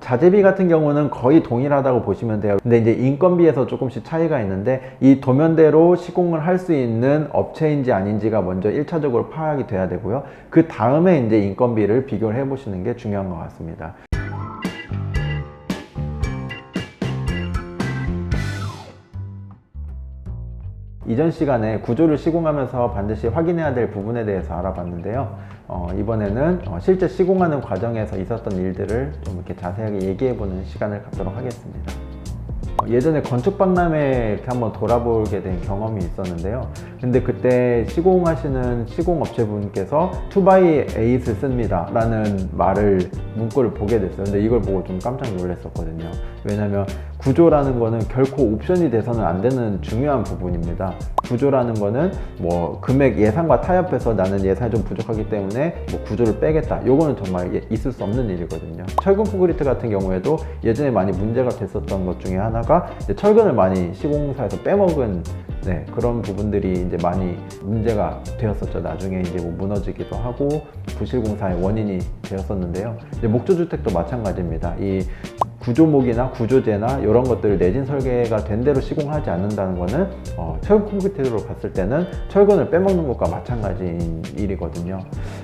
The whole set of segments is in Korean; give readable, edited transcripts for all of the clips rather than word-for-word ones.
자재비 같은 경우는 거의 동일하다고 보시면 돼요. 근데 이제 인건비에서 조금씩 차이가 있는데 이 도면대로 시공을 할 수 있는 업체인지 아닌지가 먼저 1차적으로 파악이 돼야 되고요. 그 다음에 이제 인건비를 비교를 해 보시는 게 중요한 것 같습니다. 이전 시간에 구조를 시공하면서 반드시 확인해야 될 부분에 대해서 알아봤는데요. 이번에는 실제 시공하는 과정에서 있었던 일들을 좀 이렇게 자세하게 얘기해보는 시간을 갖도록 하겠습니다. 예전에 건축박람회에 이렇게 한번 돌아보게 된 경험이 있었는데요. 근데 그때 시공하시는 시공업체분께서 2x8을 씁니다 라는 문구를 보게 됐어요. 근데 이걸 보고 좀 깜짝 놀랐었거든요. 왜냐면 구조라는 거는 결코 옵션이 돼서는 안 되는 중요한 부분입니다. 구조라는 거는 뭐 금액 예산과 타협해서 나는 예산이 좀 부족하기 때문에 뭐 구조를 빼겠다, 요거는 정말 있을 수 없는 일이거든요. 철근 콘크리트 같은 경우에도 예전에 많이 문제가 됐었던 것 중에 하나가 이제 철근을 많이 시공사에서 빼먹은 그런 부분들이 이제 많이 문제가 되었었죠. 나중에 이제 뭐 무너지기도 하고 부실공사의 원인이 되었었는데요. 이제 목조주택도 마찬가지입니다. 이 구조목이나 구조재나 이런 것들을 내진 설계가 된 대로 시공하지 않는다는 거는 철근 콘크리트로 봤을 때는 철근을 빼먹는 것과 마찬가지인 일이거든요.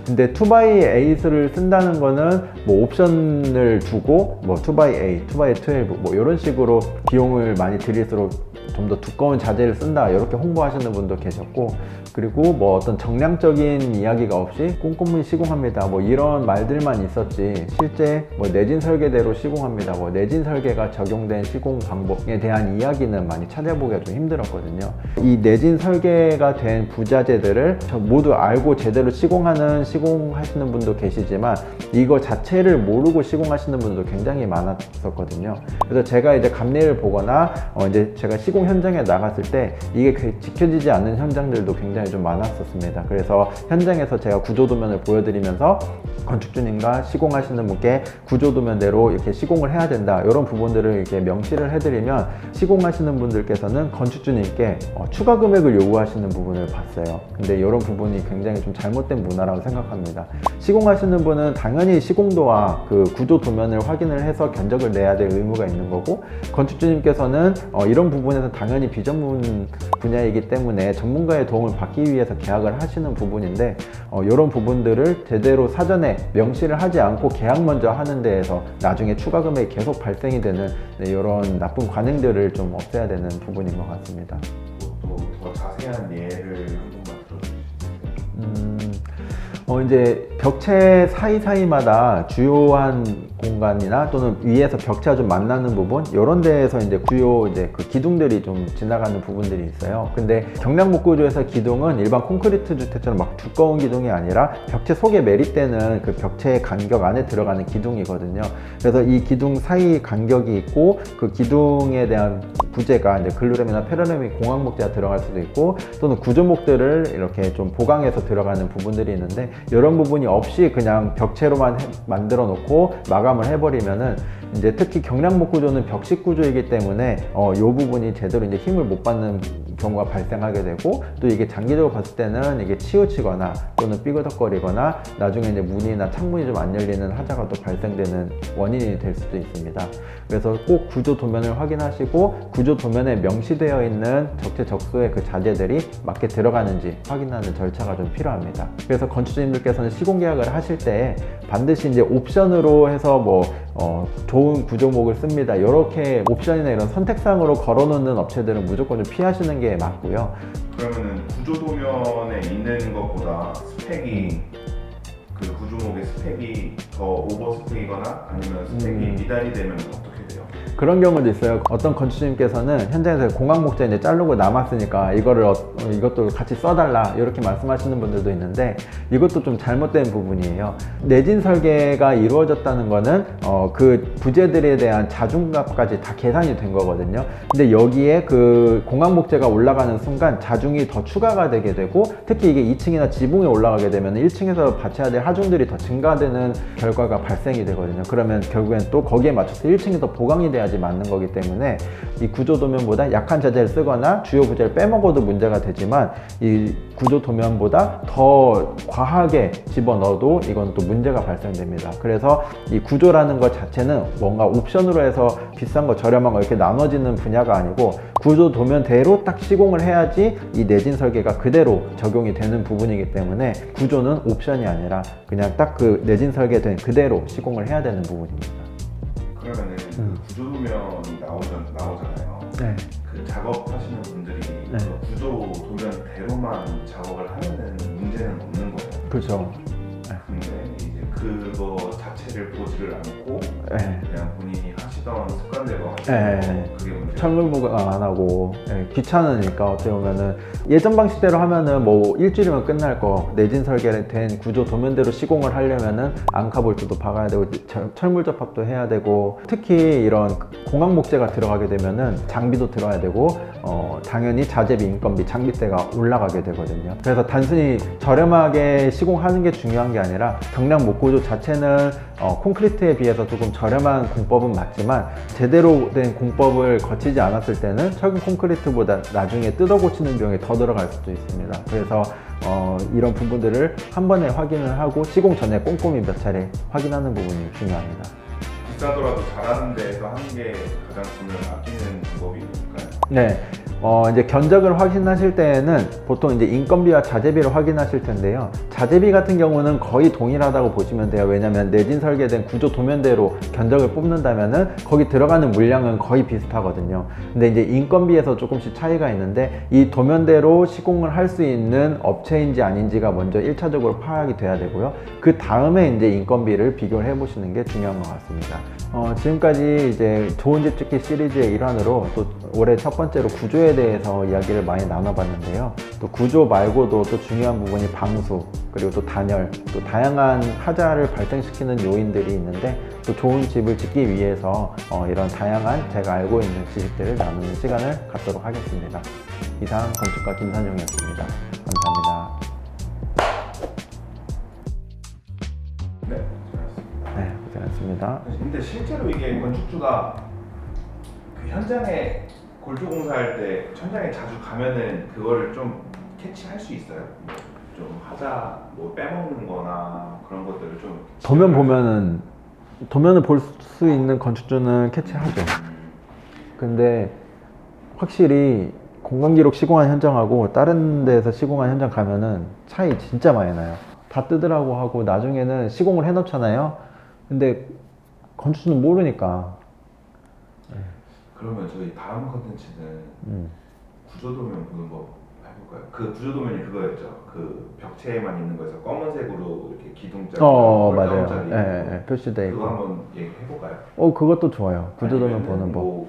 근데 2x8을 쓴다는 거는 뭐 옵션을 두고 뭐 2x8, 2x12 뭐 이런 식으로 비용을 많이 들일수록 좀 더 두꺼운 자재를 쓴다 이렇게 홍보하시는 분도 계셨고, 그리고 뭐 어떤 정량적인 이야기가 없이 꼼꼼히 시공합니다 뭐 이런 말들만 있었지, 실제 뭐 내진 설계대로 시공합니다, 뭐 내진 설계가 적용된 시공 방법에 대한 이야기는 많이 찾아보기가 좀 힘들었거든요. 이 내진 설계가 된 부자재들을 모두 알고 제대로 시공하시는 분도 계시지만 이거 자체를 모르고 시공하시는 분도 굉장히 많았었거든요. 그래서 제가 이제 감리를 보거나 이제 제가 시공 현장에 나갔을 때 이게 지켜지지 않는 현장들도 굉장히 좀 많았었습니다. 그래서 현장에서 제가 구조도면을 보여드리면서 건축주님과 시공하시는 분께 구조도면대로 이렇게 시공을 해야 된다, 이런 부분들을 이렇게 명시를 해드리면 시공하시는 분들께서는 건축주님께 추가 금액을 요구하시는 부분을 봤어요. 근데 이런 부분이 굉장히 좀 잘못된 문화라고 생각합니다. 시공하시는 분은 당연히 시공도와 그 구조도면을 확인을 해서 견적을 내야 될 의무가 있는 거고, 건축주님께서는 이런 부분에서 당연히 비전문 분야이기 때문에 전문가의 도움을 받기 위해서 계약을 하시는 부분인데 이런 부분들을 제대로 사전에 명시를 하지 않고 계약 먼저 하는 데에서 나중에 추가 금액이 계속 발생이 되는 이런 나쁜 관행들을 좀 없애야 되는 부분인 것 같습니다. 또 더 자세한 예를 한 번만 들어주시겠어요? 이제 벽체 사이사이마다 주요한 공간이나 또는 위에서 벽체가 좀 만나는 부분, 이런 데에서 이제 주요 그 기둥들이 좀 지나가는 부분들이 있어요. 근데 경량목 구조에서 기둥은 일반 콘크리트 주택처럼 막 두꺼운 기둥이 아니라 벽체 속에 매립되는 그 벽체의 간격 안에 들어가는 기둥이거든요. 그래서 이 기둥 사이 간격이 있고 그 기둥에 대한 부재가 이제 글루램이나 페르램이 공항목재가 들어갈 수도 있고, 또는 구조목들을 이렇게 좀 보강해서 들어가는 부분들이 있는데 이런 부분이 없이 그냥 벽체로만 만들어 놓고 마감을 해버리면은 이제 특히 경량목 구조는 벽식 구조이기 때문에 이 부분이 제대로 이제 힘을 못 받는 경우가 발생하게 되고, 또 이게 장기적으로 봤을 때는 이게 치우치거나 또는 삐그덕거리거나 나중에 이제 문이나 창문이 좀 안 열리는 하자가 또 발생되는 원인이 될 수도 있습니다. 그래서 꼭 구조 도면을 확인하시고 구조 도면에 명시되어 있는 적재적소의 그 자재들이 맞게 들어가는지 확인하는 절차가 좀 필요합니다. 그래서 건축주님들께서는 시공 계약을 하실 때 반드시 이제 옵션으로 해서 뭐 좋은 구조목을 씁니다, 이렇게 옵션이나 이런 선택사항으로 걸어놓는 업체들은 무조건 좀 피하시는 게 맞고요. 그러면은 구조도면에 있는 것보다 스펙이 그 구조목의 스펙이 더 오버 스펙이거나 아니면 스펙이 미달이 되면 어떻게 돼요? 그런 경우도 있어요. 어떤 건축주님께서는 현장에서 공항목재 이제 자르고 남았으니까 이것도 같이 써달라 이렇게 말씀하시는 분들도 있는데 이것도 좀 잘못된 부분이에요. 내진 설계가 이루어졌다는 거는 그 부재들에 대한 자중값까지 다 계산이 된 거거든요. 근데 여기에 그 공항목재가 올라가는 순간 자중이 더 추가가 되게 되고, 특히 이게 2층이나 지붕에 올라가게 되면 1층에서 받쳐야 될 하중들이 더 증가되는 결과가 발생이 되거든요. 그러면 결국엔 또 거기에 맞춰서 1층이 더 보강이 돼야 해야지 맞는 거기 때문에 이 구조도면보다 약한 자재를 쓰거나 주요 부재를 빼먹어도 문제가 되지만 이 구조도면보다 더 과하게 집어넣어도 이건 또 문제가 발생됩니다. 그래서 이 구조라는 것 자체는 뭔가 옵션으로 해서 비싼 거 저렴한 거 이렇게 나눠지는 분야가 아니고 구조도면대로 딱 시공을 해야지 이 내진 설계가 그대로 적용이 되는 부분이기 때문에 구조는 옵션이 아니라 그냥 딱 그 내진 설계된 그대로 시공을 해야 되는 부분입니다. 그러면은 그 구조도면이 나오잖아요. 네. 그 작업하시는 분들이 네. 그 구조도면대로만 작업을 하면은 문제는 없는 거예요. 그렇죠. 근데 이제 그거 자체를 보지를 않고 네. 그냥 본인이 하시던 습관대로 네. 하시는 거 그게 문제. 철물부가 안 하고 귀찮으니까 어떻게 보면은 예전 방식대로 하면은 뭐 일주일이면 끝날 거 내진 설계된 구조 도면대로 시공을 하려면은 앙카볼트도 박아야 되고 철물 접합도 해야 되고 특히 이런 공학 목재가 들어가게 되면은 장비도 들어야 되고 당연히 자재비, 인건비, 장비대가 올라가게 되거든요. 그래서 단순히 저렴하게 시공하는 게 중요한 게 아니라 경량 목구조 자체는 콘크리트에 비해서 조금 저렴한 공법은 맞지만 제대로 된 공법을 거치지 않았을 때는 철근 콘크리트보다 나중에 뜯어 고치는 비용이 더 들어갈 수도 있습니다. 그래서 이런 부분들을 한 번에 확인을 하고 시공 전에 꼼꼼히 몇 차례 확인하는 부분이 중요합니다. 비싸더라도 잘하는 데에서 하는 게 가장 돈을 아끼는 방법이 있을까요? 네. 이제 견적을 확인하실 때에는 보통 이제 인건비와 자재비를 확인하실 텐데요. 자재비 같은 경우는 거의 동일하다고 보시면 돼요. 왜냐면 내진 설계된 구조 도면대로 견적을 뽑는다면은 거기 들어가는 물량은 거의 비슷하거든요. 근데 이제 인건비에서 조금씩 차이가 있는데 이 도면대로 시공을 할 수 있는 업체인지 아닌지가 먼저 1차적으로 파악이 돼야 되고요. 그 다음에 이제 인건비를 비교를 해 보시는 게 중요한 것 같습니다. 지금까지 이제 좋은 집 짓기 시리즈의 일환으로 또 올해 첫 번째로 구조에 대해서 이야기를 많이 나눠봤는데요. 또 구조 말고도 또 중요한 부분이 방수, 그리고 또 단열, 또 다양한 하자를 발생시키는 요인들이 있는데 또 좋은 집을 짓기 위해서 이런 다양한 제가 알고 있는 지식들을 나누는 시간을 갖도록 하겠습니다. 이상 건축가 김선용이었습니다. 감사합니다. 네, 잘했습니다. 네, 고생하셨습니다. 근데 실제로 이게 건축주가 그 현장에 골조 공사할 때 현장에 자주 가면은 그거를 좀 캐치할 수 있어요. 좀 하자 뭐 빼먹는 거나 그런 것들을 좀 도면을 볼 수 있는 건축주는 캐치하죠. 근데 확실히 공간기록 시공한 현장하고 다른 데서 시공한 현장 가면은 차이 진짜 많이 나요. 다 뜨더라고 하고 나중에는 시공을 해놓잖아요. 근데 건축주는 모르니까. 그러면 저희 다음 컨텐츠는 구조도면 보는 거 해볼까요? 그 구조도면이 그거였죠. 그 벽체에만 있는 거에서 검은색으로 이렇게 기둥자리, 맞아요. 자리 예, 표시돼 있고. 그거 한번 얘기해볼까요? 그것도 좋아요. 구조도면 보는 법. 뭐